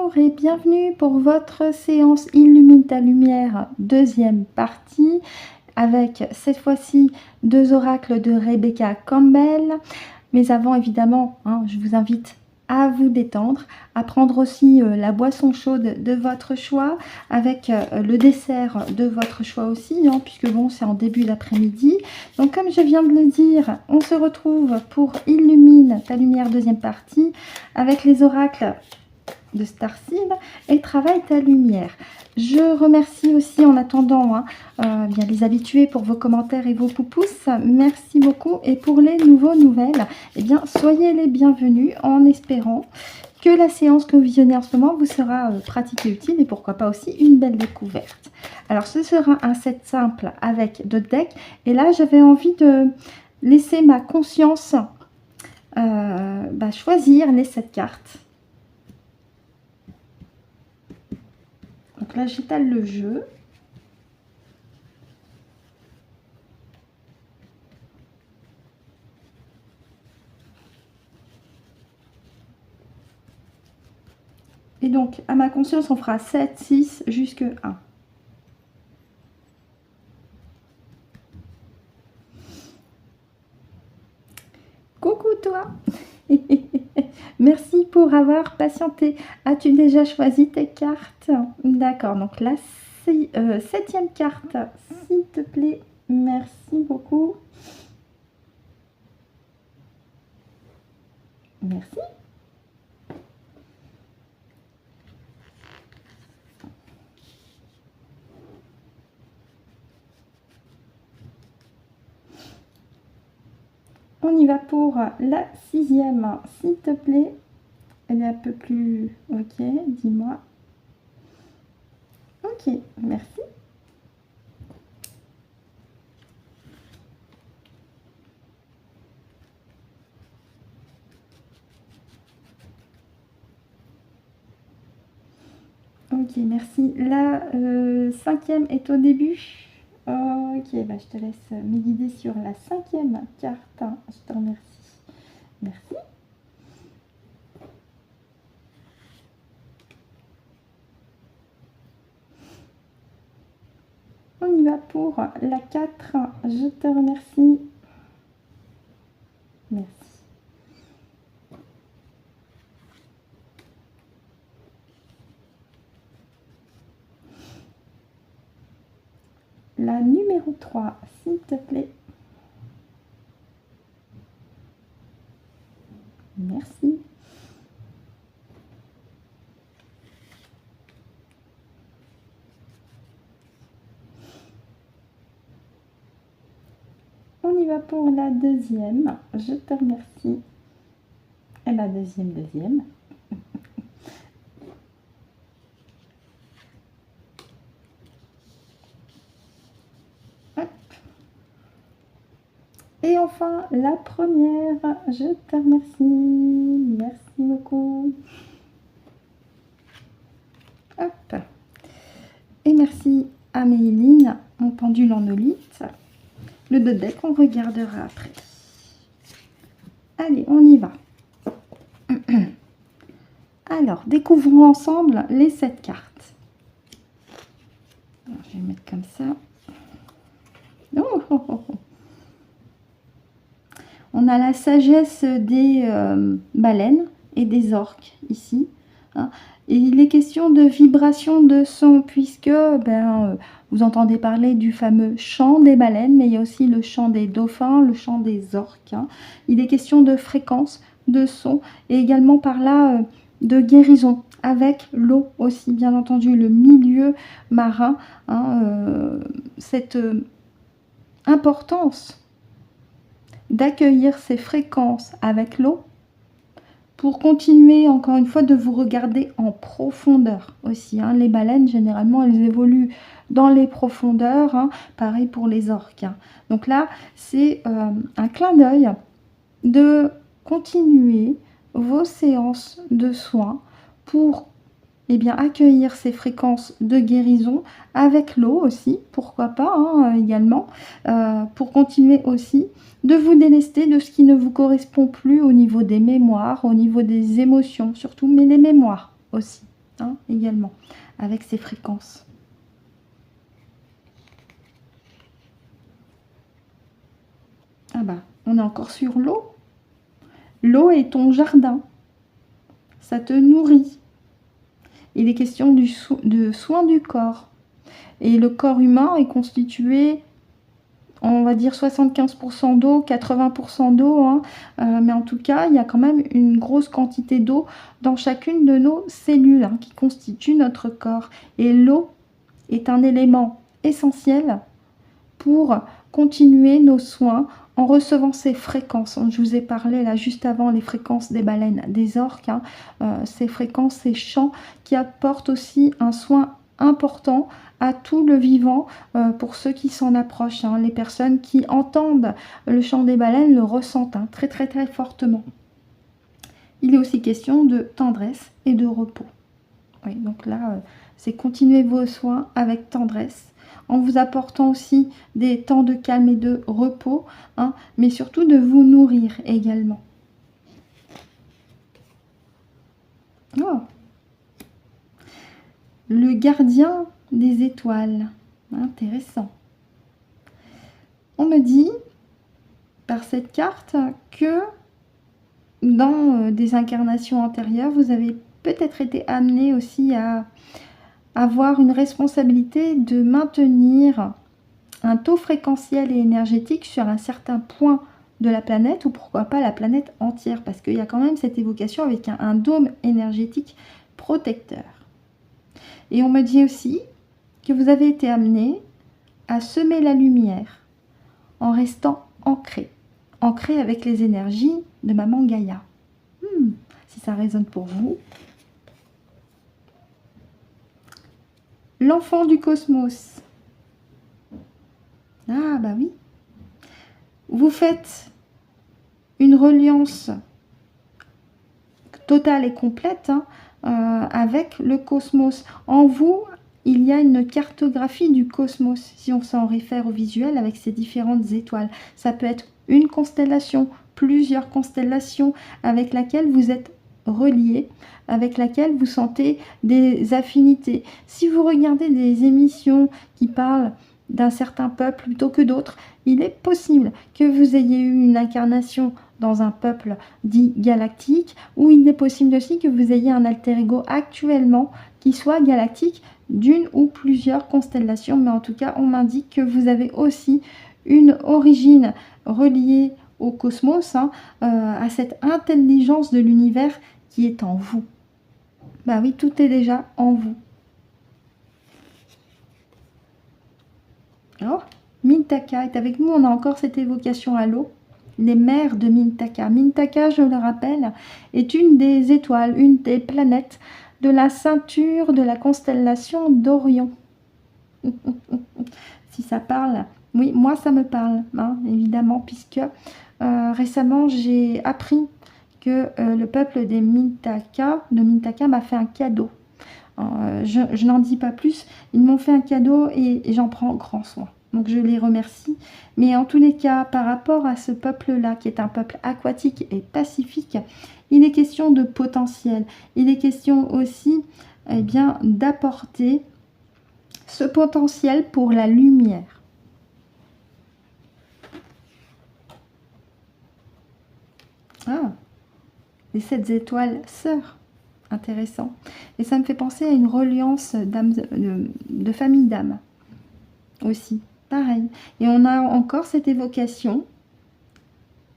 Bonjour et bienvenue pour votre séance Illumine ta lumière, deuxième partie, avec cette fois-ci 2 oracles de Rebecca Campbell. Mais avant, évidemment, je vous invite à vous détendre, à prendre aussi la boisson chaude de votre choix, avec le dessert de votre choix aussi, puisque bon, c'est en début d'après-midi. Donc comme je viens de le dire, on se retrouve pour Illumine ta lumière, deuxième partie, avec les oracles de Starseed et Travaille ta lumière. Je remercie aussi en attendant bien les habitués pour vos commentaires et vos pouces. Merci beaucoup. Et pour les nouvelles, eh bien, soyez les bienvenus en espérant que la séance que vous visionnez en ce moment vous sera pratique et utile et pourquoi pas aussi une belle découverte. Alors ce sera un set simple avec 2 decks et là j'avais envie de laisser ma conscience choisir les 7 cartes. Donc là, j'étale le jeu. Et donc, à ma conscience, on fera 7, 6, jusque 1. Coucou toi. Merci pour avoir patienté. As-tu déjà choisi tes cartes? D'accord, donc la 7e carte, s'il te plaît. Merci beaucoup. Merci. On y va pour la 6e, s'il te plaît. Elle est un peu plus... Ok, dis-moi. Ok, merci. Ok, merci. La 5e est au début. Ok, je te laisse me guider sur la 5e carte. Je te remercie. Merci. On y va pour la 4. Je te remercie. Merci. La numéro 3, s'il te plaît. Merci. On y va pour la 2e. Je te remercie. Et la deuxième. Hop. Et enfin, la première. Je te remercie. Merci beaucoup. Hop. Et merci à Méline, mon pendule en olite. Le 2 deck, on regardera après. Allez, on y va. Alors, découvrons ensemble les 7 cartes. Alors, je vais mettre comme ça. On a la sagesse des baleines et des orques ici. Et il est question de vibration de son, puisque vous entendez parler du fameux chant des baleines, mais il y a aussi le chant des dauphins, le chant des orques. Il est question de fréquence, de son, et également par là de guérison, avec l'eau aussi, bien entendu, le milieu marin, cette importance d'accueillir ces fréquences avec l'eau, pour continuer, encore une fois, de vous regarder en profondeur aussi. Les baleines, généralement, elles évoluent dans les profondeurs. Pareil pour les orques. Donc là, c'est un clin d'œil de continuer vos séances de soins pour accueillir ces fréquences de guérison avec l'eau aussi, pourquoi pas également, pour continuer aussi de vous délester de ce qui ne vous correspond plus au niveau des mémoires, au niveau des émotions surtout, mais les mémoires aussi. également, avec ces fréquences. Ah bah, on est encore sur l'eau. L'eau est ton jardin. Ça te nourrit. Il est question de soin du corps. Et le corps humain est constitué, on va dire 75% d'eau, 80% d'eau, hein. Mais en tout cas, il y a quand même une grosse quantité d'eau dans chacune de nos cellules, hein, qui constituent notre corps. Et l'eau est un élément essentiel pour continuer nos soins en recevant ces fréquences. Je vous ai parlé là juste avant, les fréquences des baleines, des orques, hein, ces fréquences, ces chants qui apportent aussi un soin important à tout le vivant, pour ceux qui s'en approchent, hein. Les personnes qui entendent le chant des baleines le ressentent, hein, très très très fortement. Il est aussi question de tendresse et de repos. Oui, donc là, c'est continuer vos soins avec tendresse, en vous apportant aussi des temps de calme et de repos, hein, mais surtout de vous nourrir également. Oh. Le gardien des étoiles. Intéressant. On me dit, par cette carte, que dans des incarnations antérieures, vous avez peut-être été amené aussi à avoir une responsabilité de maintenir un taux fréquentiel et énergétique sur un certain point de la planète, ou pourquoi pas la planète entière, parce qu'il y a quand même cette évocation avec un dôme énergétique protecteur. Et on me dit aussi que vous avez été amené à semer la lumière en restant ancré avec les énergies de Maman Gaïa. Si ça résonne pour vous. L'enfant du cosmos. Ah bah oui. Vous faites une reliance totale et complète, hein, avec le cosmos. En vous, il y a une cartographie du cosmos, si on s'en réfère au visuel, avec ces différentes étoiles. Ça peut être une constellation, plusieurs constellations avec laquelle vous êtes relié, avec laquelle vous sentez des affinités. Si vous regardez des émissions qui parlent d'un certain peuple plutôt que d'autres, il est possible que vous ayez eu une incarnation dans un peuple dit galactique, ou il est possible aussi que vous ayez un alter ego actuellement qui soit galactique d'une ou plusieurs constellations, mais en tout cas on m'indique que vous avez aussi une origine reliée au cosmos, hein, à cette intelligence de l'univers qui est en vous. Bah oui, tout est déjà en vous. Alors, Mintaka est avec nous, on a encore cette évocation à l'eau. Les mers de Mintaka. Mintaka, je le rappelle, est une des étoiles, une des planètes de la ceinture de la constellation d'Orion. Si ça parle, oui, moi ça me parle, hein, évidemment, puisque récemment j'ai appris que le peuple des Mintaka, m'a fait un cadeau. Je n'en dis pas plus, ils m'ont fait un cadeau et j'en prends grand soin. Donc je les remercie. Mais en tous les cas, par rapport à ce peuple-là, qui est un peuple aquatique et pacifique, il est question de potentiel. Il est question aussi, eh bien, d'apporter ce potentiel pour la lumière. Ah, les 7 étoiles sœurs. Intéressant. Et ça me fait penser à une reliance de famille d'âmes aussi. Pareil. Et on a encore cette évocation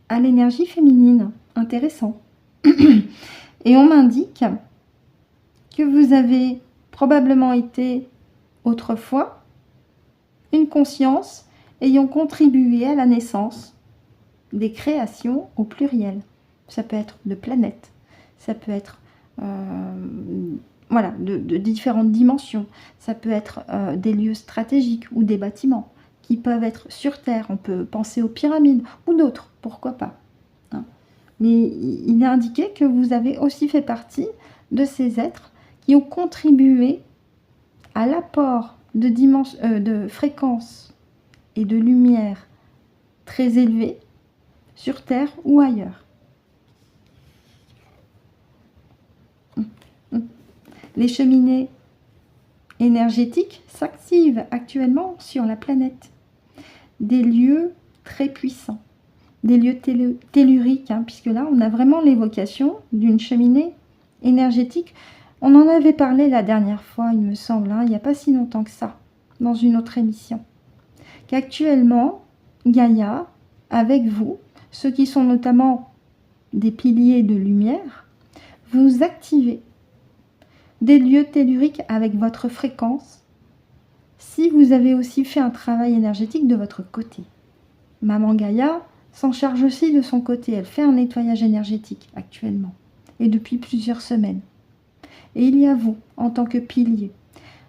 à l'énergie féminine. Intéressant. Et on m'indique que vous avez probablement été autrefois une conscience ayant contribué à la naissance des créations au pluriel. Ça peut être de planètes, ça peut être voilà, de différentes dimensions. Ça peut être des lieux stratégiques ou des bâtiments qui peuvent être sur Terre. On peut penser aux pyramides ou d'autres, pourquoi pas. Hein. Mais il est indiqué que vous avez aussi fait partie de ces êtres qui ont contribué à l'apport de fréquences et de lumière très élevées sur Terre ou ailleurs. Les cheminées énergétiques s'activent actuellement sur la planète. Des lieux très puissants, des lieux telluriques, hein, puisque là, on a vraiment l'évocation d'une cheminée énergétique. On en avait parlé la dernière fois, il me semble, hein, il n'y a pas si longtemps que ça, dans une autre émission. Qu'actuellement, Gaïa, avec vous, ceux qui sont notamment des piliers de lumière, vous activez des lieux telluriques avec votre fréquence, si vous avez aussi fait un travail énergétique de votre côté. Maman Gaïa s'en charge aussi de son côté, elle fait un nettoyage énergétique actuellement, et depuis plusieurs semaines. Et il y a vous, en tant que pilier.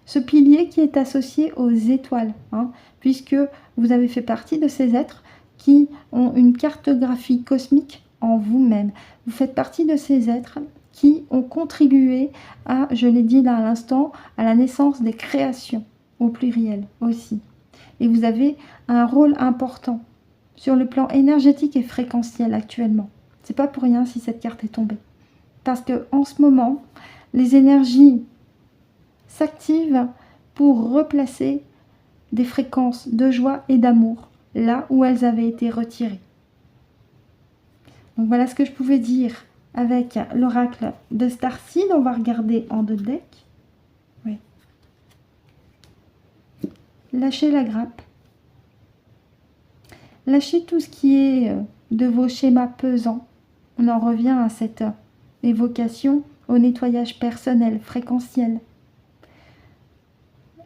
Ce pilier qui est associé aux étoiles, hein, puisque vous avez fait partie de ces êtres qui ont une cartographie cosmique en vous-même. Vous faites partie de ces êtres qui ont contribué à, je l'ai dit là à l'instant, à la naissance des créations, au pluriel aussi. Et vous avez un rôle important sur le plan énergétique et fréquentiel actuellement. C'est pas pour rien si cette carte est tombée. Parce que en ce moment, les énergies s'activent pour replacer des fréquences de joie et d'amour là où elles avaient été retirées. Donc voilà ce que je pouvais dire avec l'oracle de Starseed. On va regarder en deux decks. Oui. Lâchez la grappe. Lâchez tout ce qui est de vos schémas pesants. On en revient à cette évocation au nettoyage personnel, fréquentiel.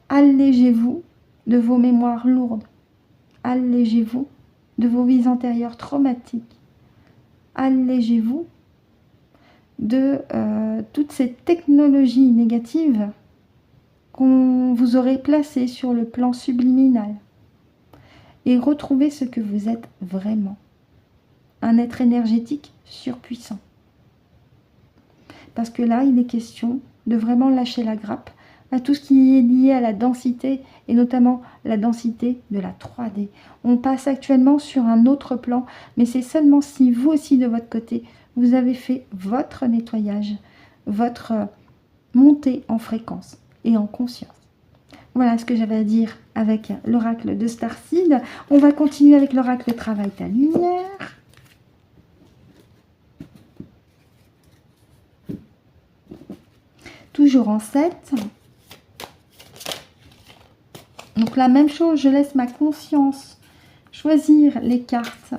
Allégez-vous de vos mémoires lourdes. Allégez-vous de vos vies antérieures traumatiques. Allégez-vous de toutes ces technologies négatives qu'on vous aurait placées sur le plan subliminal. Et retrouvez ce que vous êtes vraiment. Un être énergétique surpuissant. Parce que là, il est question de vraiment lâcher la grappe à tout ce qui est lié à la densité et notamment la densité de la 3D. On passe actuellement sur un autre plan, mais c'est seulement si vous aussi de votre côté, vous avez fait votre nettoyage, votre montée en fréquence et en conscience. Voilà ce que j'avais à dire avec l'oracle de Starseed. On va continuer avec l'oracle Travaille ta lumière. Toujours en 7. Donc la même chose, je laisse ma conscience choisir les cartes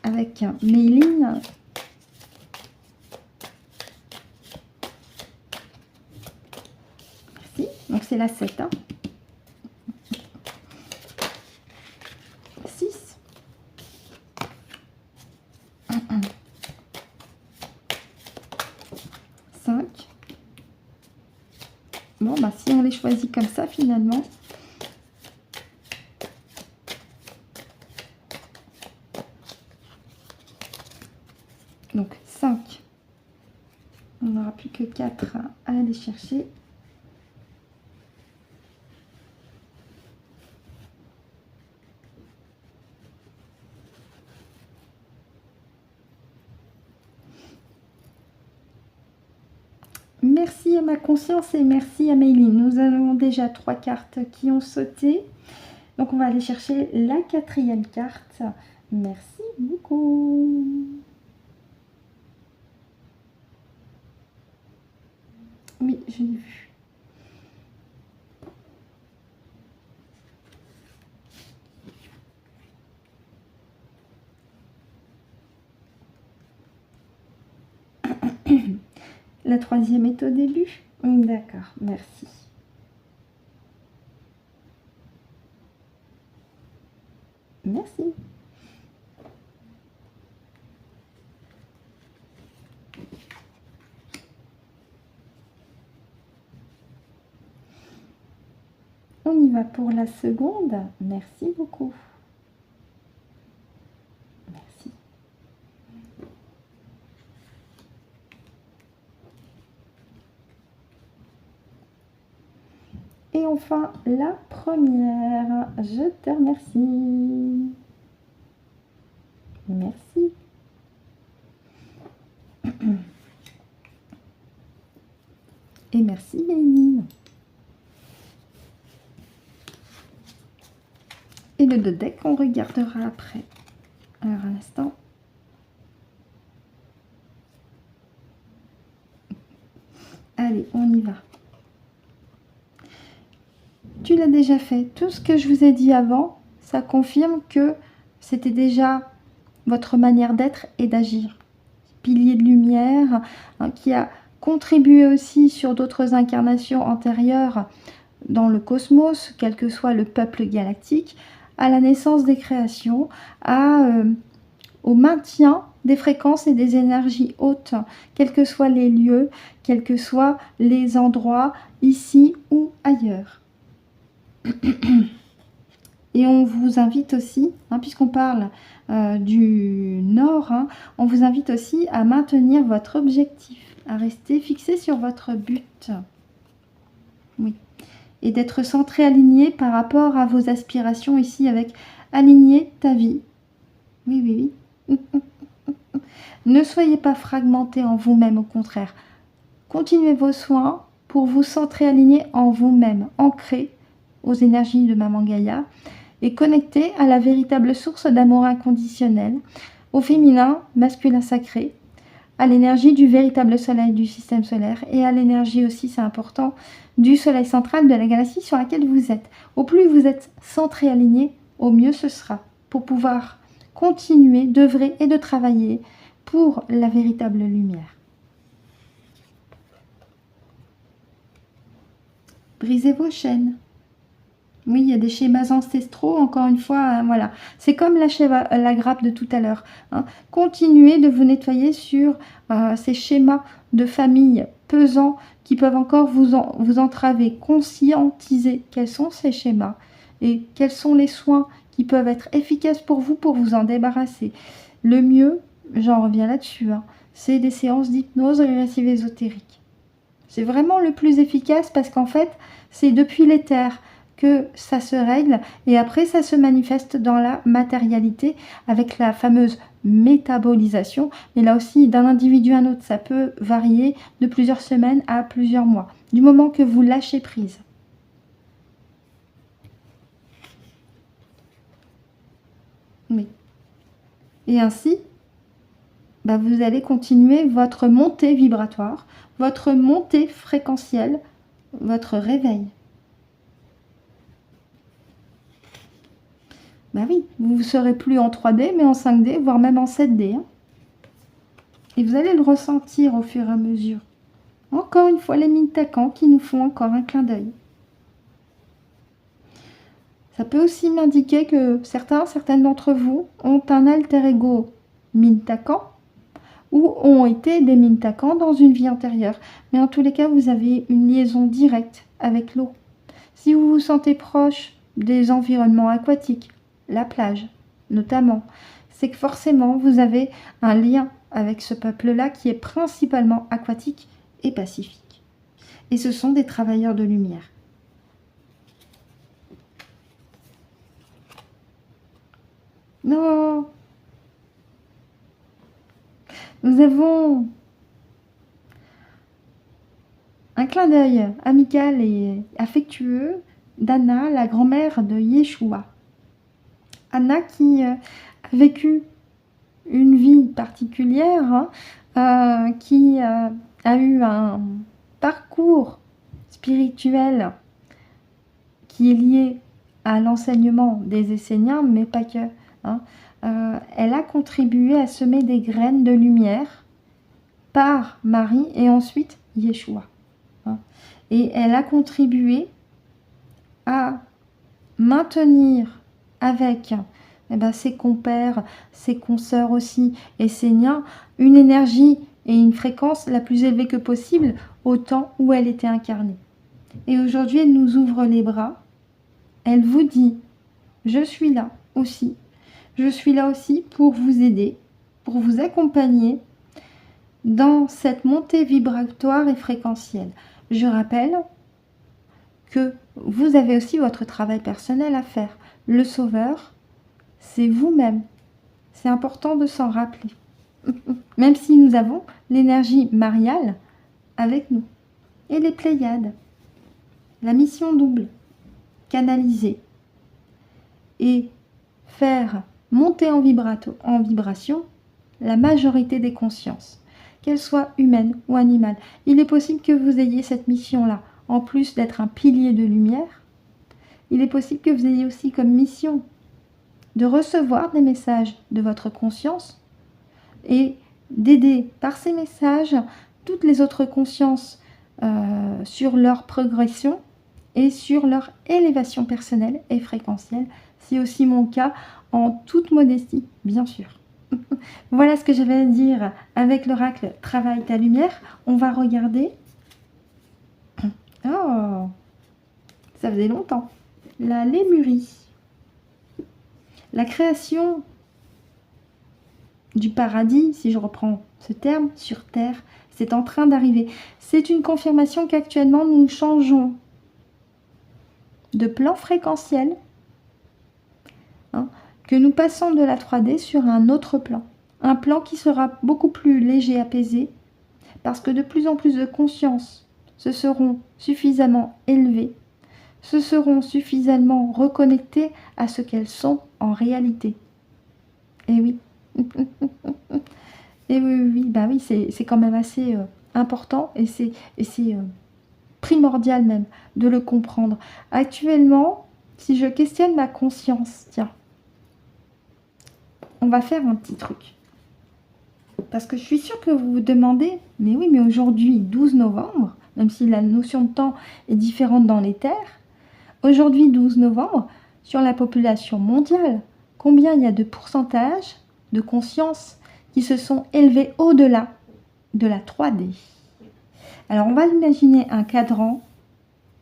avec Mayline. Merci. Donc c'est la 7. Hein. 6. 5. Bon, bah si on les choisit comme ça finalement. Donc 5. On n'aura plus que 4 à aller chercher. Merci à ma conscience et merci à Mayline. Nous avons déjà 3 cartes qui ont sauté. Donc on va aller chercher la 4e carte. Merci beaucoup. Oui, je l'ai vu. La 3e est au début. D'accord, merci. Merci. On y va pour la seconde. Merci beaucoup. Merci. Et enfin, la première. Je te remercie. Merci. Eh merci Méline. Et le deck, on regardera après. Alors, un instant. Allez, on y va. Tu l'as déjà fait. Tout ce que je vous ai dit avant, ça confirme que c'était déjà votre manière d'être et d'agir. Pilier de lumière, hein, qui a contribué aussi sur d'autres incarnations antérieures dans le cosmos, quel que soit le peuple galactique, à la naissance des créations, au maintien des fréquences et des énergies hautes, quels que soient les lieux, quels que soient les endroits, ici ou ailleurs. Et on vous invite aussi, hein, puisqu'on parle du Nord, hein, on vous invite aussi à maintenir votre objectif, à rester fixé sur votre but. Oui. Et d'être centré, aligné par rapport à vos aspirations ici, avec aligner ta vie. Oui, oui, oui. Ne soyez pas fragmenté en vous-même, au contraire. Continuez vos soins pour vous centrer, aligné en vous-même, ancré aux énergies de Maman Gaïa et connecté à la véritable source d'amour inconditionnel, au féminin, masculin sacré, à l'énergie du véritable soleil du système solaire et à l'énergie aussi, c'est important, du soleil central de la galaxie sur laquelle vous êtes. Au plus vous êtes centré, aligné, au mieux ce sera pour pouvoir continuer d'œuvrer et de travailler pour la véritable lumière. Brisez vos chaînes. Oui, il y a des schémas ancestraux, encore une fois, hein, voilà. C'est comme la grappe de tout à l'heure. Hein. Continuez de vous nettoyer sur ces schémas de famille pesants qui peuvent encore vous entraver. Conscientisez quels sont ces schémas et quels sont les soins qui peuvent être efficaces pour vous en débarrasser. Le mieux, j'en reviens là-dessus, hein, c'est des séances d'hypnose régressive ésotérique. C'est vraiment le plus efficace parce qu'en fait, c'est depuis l'éther que ça se règle et après ça se manifeste dans la matérialité avec la fameuse métabolisation. Mais là aussi, d'un individu à un autre, ça peut varier de plusieurs semaines à plusieurs mois, du moment que vous lâchez prise. Oui. Et ainsi, bah, vous allez continuer votre montée vibratoire, votre montée fréquentielle, votre réveil. Ben oui, vous ne serez plus en 3D, mais en 5D, voire même en 7D. Hein. Et vous allez le ressentir au fur et à mesure. Encore une fois, les Mintacans qui nous font encore un clin d'œil. Ça peut aussi m'indiquer que certaines d'entre vous ont un alter ego Mintakan ou ont été des Mintacans dans une vie antérieure. Mais en tous les cas, vous avez une liaison directe avec l'eau. Si vous vous sentez proche des environnements aquatiques, la plage notamment, c'est que forcément vous avez un lien avec ce peuple-là qui est principalement aquatique et pacifique. Et ce sont des travailleurs de lumière. Non, nous avons un clin d'œil amical et affectueux d'Anna, la grand-mère de Yeshua. Anna qui a vécu une vie particulière, hein, qui a eu un parcours spirituel qui est lié à l'enseignement des Esséniens, mais pas que. Hein. Elle a contribué à semer des graines de lumière par Marie et ensuite Yeshua. Hein. Et elle a contribué à maintenir avec ses compères, ses consoeurs aussi esséniens, une énergie et une fréquence la plus élevée que possible au temps où elle était incarnée. Et aujourd'hui, elle nous ouvre les bras. Elle vous dit, je suis là aussi. Je suis là aussi pour vous aider, pour vous accompagner dans cette montée vibratoire et fréquentielle. Je rappelle que vous avez aussi votre travail personnel à faire. Le sauveur, c'est vous-même. C'est important de s'en rappeler. Même si nous avons l'énergie mariale avec nous. et les Pléiades. La mission double, canaliser et faire monter en vibration la majorité des consciences, qu'elles soient humaines ou animales. Il est possible que vous ayez cette mission-là, en plus d'être un pilier de lumière, il est possible que vous ayez aussi comme mission de recevoir des messages de votre conscience et d'aider par ces messages toutes les autres consciences sur leur progression et sur leur élévation personnelle et fréquentielle. C'est aussi mon cas, en toute modestie, bien sûr. Voilà ce que j'avais à dire avec l'oracle Travaille ta lumière. On va regarder. Oh, ça faisait longtemps. La Lémurie. La création du paradis, si je reprends ce terme, sur Terre, c'est en train d'arriver. C'est une confirmation qu'actuellement nous changeons de plan fréquentiel, que nous passons de la 3D sur un autre plan. Un plan qui sera beaucoup plus léger, apaisé, parce que de plus en plus de consciences se seront suffisamment élevées, se seront suffisamment reconnectées à ce qu'elles sont en réalité. Et oui. Et oui, bah oui, c'est quand même assez important et c'est primordial même de le comprendre. Actuellement, si je questionne ma conscience, tiens, on va faire un petit truc. Parce que je suis sûre que vous vous demandez, mais oui, mais aujourd'hui, 12 novembre, même si la notion de temps est différente dans les terres, aujourd'hui, 12 novembre, sur la population mondiale, combien il y a de pourcentage de conscience qui se sont élevés au-delà de la 3D? Alors, on va imaginer un cadran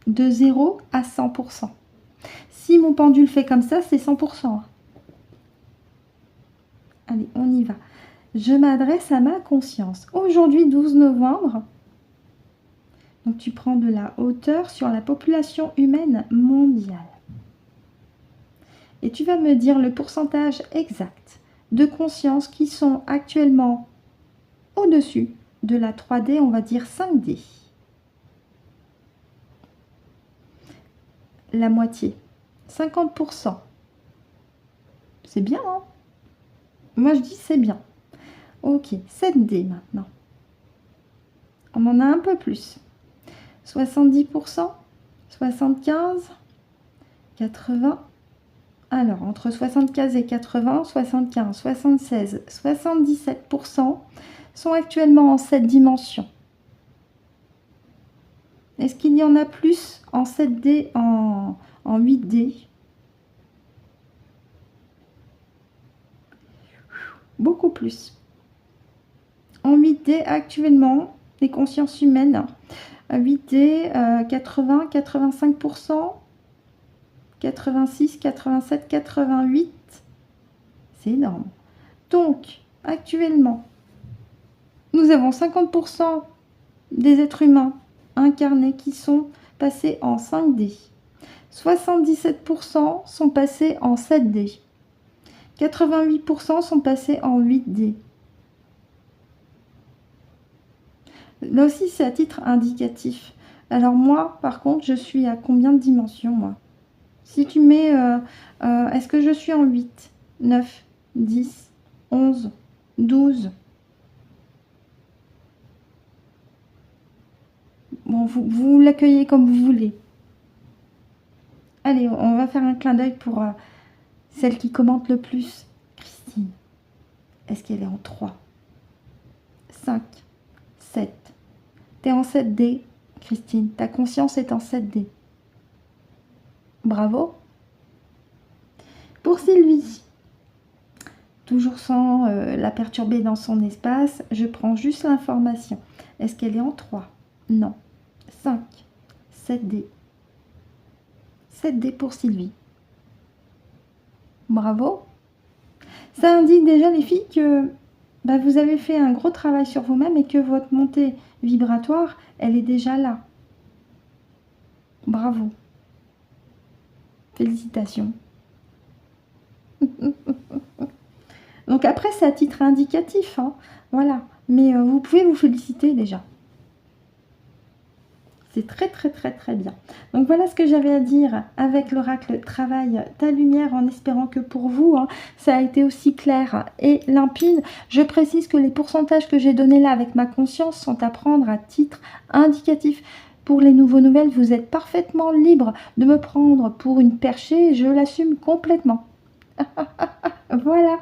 de 0 à 100%. Si mon pendule fait comme ça, c'est 100%. Allez, on y va. Je m'adresse à ma conscience. Aujourd'hui, 12 novembre, donc tu prends de la hauteur sur la population humaine mondiale. Et tu vas me dire le pourcentage exact de consciences qui sont actuellement au-dessus de la 3D, on va dire 5D. La moitié, 50%. C'est bien, hein? Moi, je dis c'est bien. Ok, 7D maintenant. On en a un peu plus. 70%, 75%, 80%. Alors, entre 75 et 80, 75, 76, 77% sont actuellement en cette dimension. Est-ce qu'il y en a plus en 7D, en 8D? Beaucoup plus. En 8D, actuellement, les consciences humaines, 8D, 80, 85%, 86, 87, 88. C'est énorme. Donc, actuellement, nous avons 50% des êtres humains incarnés qui sont passés en 5D. 77% sont passés en 7D. 88% sont passés en 8D. Là aussi, c'est à titre indicatif. Alors moi, par contre, je suis à combien de dimensions, moi? Si tu mets... est-ce que je suis en 8, 9, 10, 11, 12? Bon, vous l'accueillez comme vous voulez. Allez, on va faire un clin d'œil pour celle qui commente le plus. Christine, est-ce qu'elle est en 3, 5, 7? T'es en 7D, Christine. Ta conscience est en 7D. Bravo. Pour Sylvie, toujours sans la perturber dans son espace, je prends juste l'information. Est-ce qu'elle est en 3? Non. 5, 7D. 7D pour Sylvie. Bravo. Ça indique déjà, les filles, que vous avez fait un gros travail sur vous-même et que votre montée vibratoire, elle est déjà là. Bravo. Félicitations. Donc après, c'est à titre indicatif, hein, voilà. Mais vous pouvez vous féliciter déjà. C'est très très très très bien. Donc voilà ce que j'avais à dire avec l'oracle Travaille ta lumière, en espérant que pour vous, hein, ça a été aussi clair et limpide. Je précise que les pourcentages que j'ai donnés là avec ma conscience sont à prendre à titre indicatif. Pour les nouveaux nouvelles, vous êtes parfaitement libre de me prendre pour une perchée, je l'assume complètement. Voilà.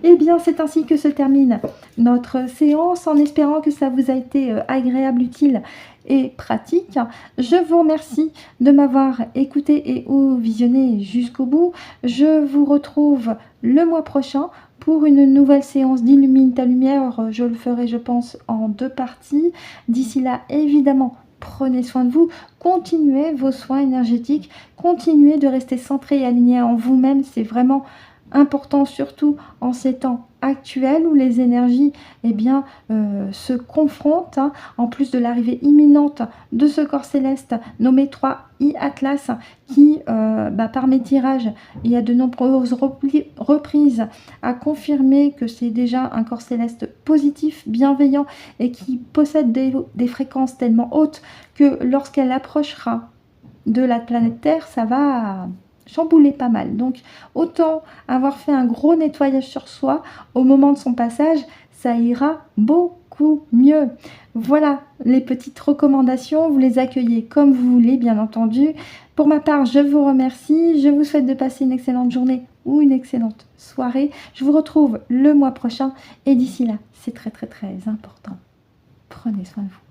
Eh bien, c'est ainsi que se termine notre séance, en espérant que ça vous a été agréable, utile et pratique. Je vous remercie de m'avoir écouté et ou visionné jusqu'au bout. Je vous retrouve le mois prochain pour une nouvelle séance d'Illumine ta lumière. Je le ferai, je pense, en 2 parties. D'ici là, évidemment, prenez soin de vous, continuez vos soins énergétiques, continuez de rester centré et aligné en vous-même. C'est vraiment important, surtout en ces temps actuels où les énergies se confrontent, hein, en plus de l'arrivée imminente de ce corps céleste nommé 3i Atlas qui, par mes tirages, il y a de nombreuses reprises à confirmer que c'est déjà un corps céleste positif, bienveillant et qui possède des fréquences tellement hautes que lorsqu'elle approchera de la planète Terre, ça va chambouler pas mal. Donc autant avoir fait un gros nettoyage sur soi au moment de son passage, ça ira beaucoup mieux. Voilà les petites recommandations, vous les accueillez comme vous voulez, bien entendu. Pour ma part, je vous remercie, je vous souhaite de passer une excellente journée ou une excellente soirée. Je vous retrouve le mois prochain et d'ici là, c'est très très très important. Prenez soin de vous.